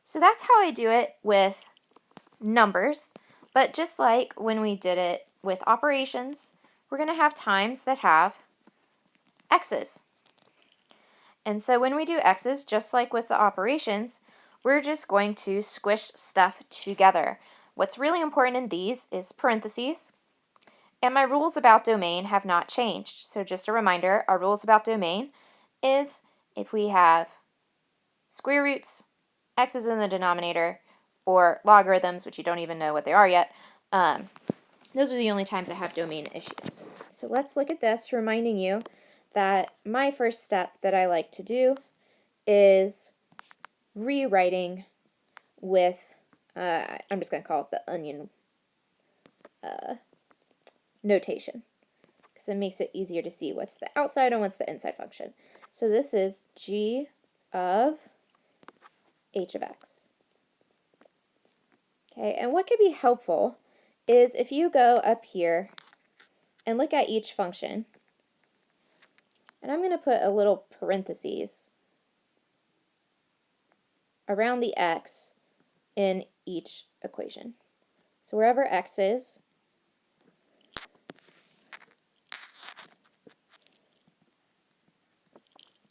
So that's how I do it with numbers, but just like when we did it with operations, we're going to have times that have x's. And so when we do x's, just like with the operations, we're just going to squish stuff together. What's really important in these is parentheses, and my rules about domain have not changed. So just a reminder, our rules about domain is if we have square roots, x's in the denominator, or logarithms, which you don't even know what they are yet, those are the only times I have domain issues. So let's look at this, reminding you that my first step that I like to do is rewriting with, I'm just going to call it the onion notation, because it makes it easier to see what's the outside and what's the inside function. So this is g of h of x. Okay, and what could be helpful is if you go up here and look at each function, and I'm going to put a little parentheses around the x in each equation. So wherever x is,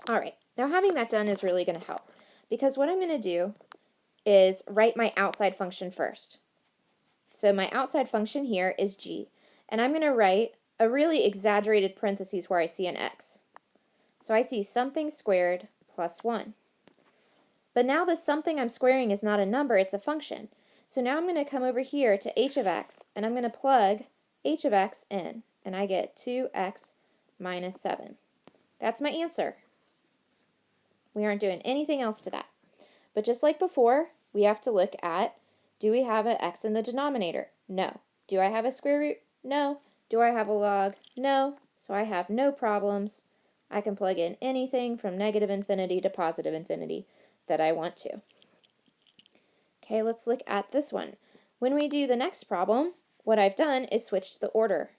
all right, now having that done is really going to help, because what I'm going to do is write my outside function first. So my outside function here is g, and I'm going to write a really exaggerated parentheses where I see an x. So I see something squared plus 1. But now the something I'm squaring is not a number, it's a function. So now I'm going to come over here to h of x, and I'm going to plug h of x in, and I get 2x minus 7. That's my answer. We aren't doing anything else to that. But just like before, we have to look at, do we have an x in the denominator? No. Do I have a square root? No. Do I have a log? No. So I have no problems. I can plug in anything from negative infinity to positive infinity that I want to. Okay, let's look at this one. When we do the next problem, what I've done is switched the order.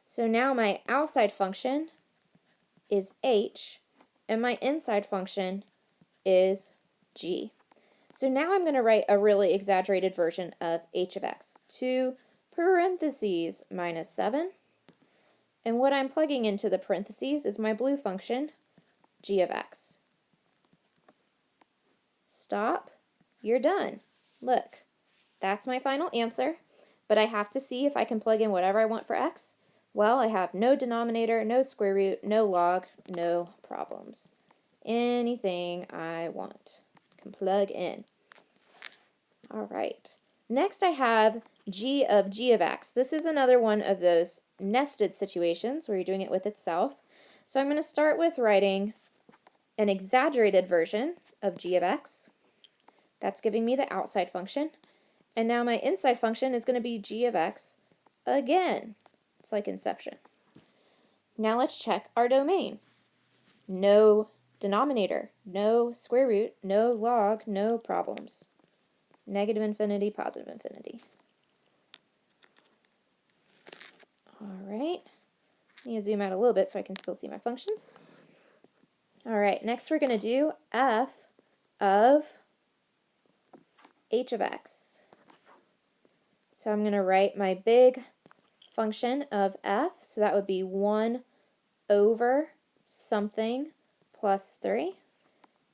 So now my outside function is h, and my inside function is g. So now I'm going to write a really exaggerated version of h of x. 2 parentheses minus 7. And what I'm plugging into the parentheses is my blue function, g of x. Stop. You're done. Look, that's my final answer, but I have to see if I can plug in whatever I want for x. Well, I have no denominator, no square root, no log, no problems. Anything I want can plug in. All right. Next I have g of x. This is another one of those nested situations where you're doing it with itself. So I'm going to start with writing an exaggerated version of g of x. That's giving me the outside function. And now my inside function is going to be g of x again. It's like Inception. Now let's check our domain. No denominator, no square root, no log, no problems. Negative infinity, positive infinity. All right. I need to zoom out a little bit so I can still see my functions. All right, next we're going to do f of h of x. So I'm going to write my big function of f, so that would be 1 over something plus 3.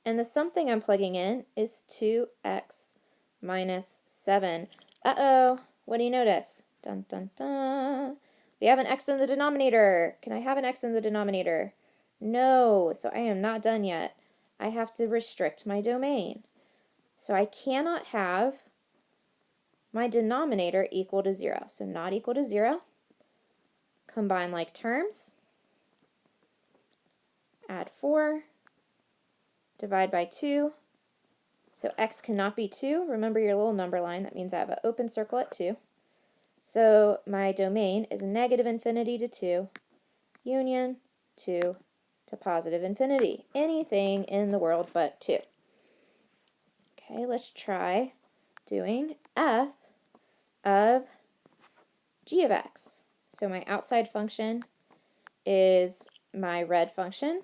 And the something I'm plugging in is 2x minus 7. Uh-oh, what do you notice? Dun, dun, dun. We have an x in the denominator. Can I have an x in the denominator? No, so I am not done yet. I have to restrict my domain. So I cannot have my denominator equal to 0. So not equal to 0. Combine like terms. Add 4. Divide by 2. So x cannot be 2. Remember your little number line. That means I have an open circle at 2. So my domain is negative infinity to 2, union 2 to positive infinity. Anything in the world but 2. Okay, let's try doing f of g of x. So my outside function is my red function.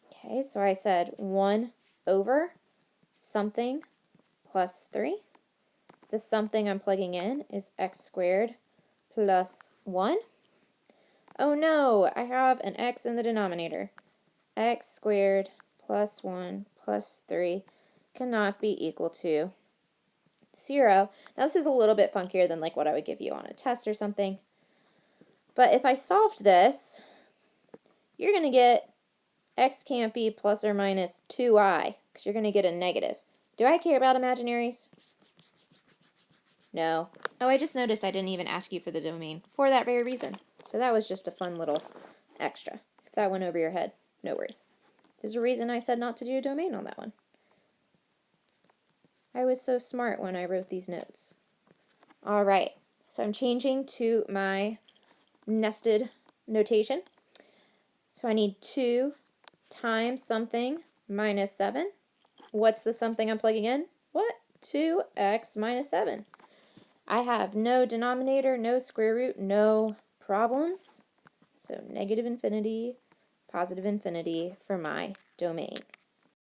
Okay, so I said 1 over something plus 3. The something I'm plugging in is x squared plus 1. Oh no, I have an x in the denominator. X squared plus 1 plus 3 cannot be equal to 0. Now this is a little bit funkier than like what I would give you on a test or something. But if I solved this, you're going to get x can't be plus or minus 2i, because you're going to get a negative. Do I care about imaginaries? No. Oh, I just noticed I didn't even ask you for the domain for that very reason. So that was just a fun little extra. If that went over your head, no worries. There's a reason I said not to do a domain on that one. I was so smart when I wrote these notes. All right, so I'm changing to my nested notation. So I need 2 times something minus 7. What's the something I'm plugging in? What? 2x minus 7. I have no denominator, no square root, no problems. So negative infinity, positive infinity for my domain.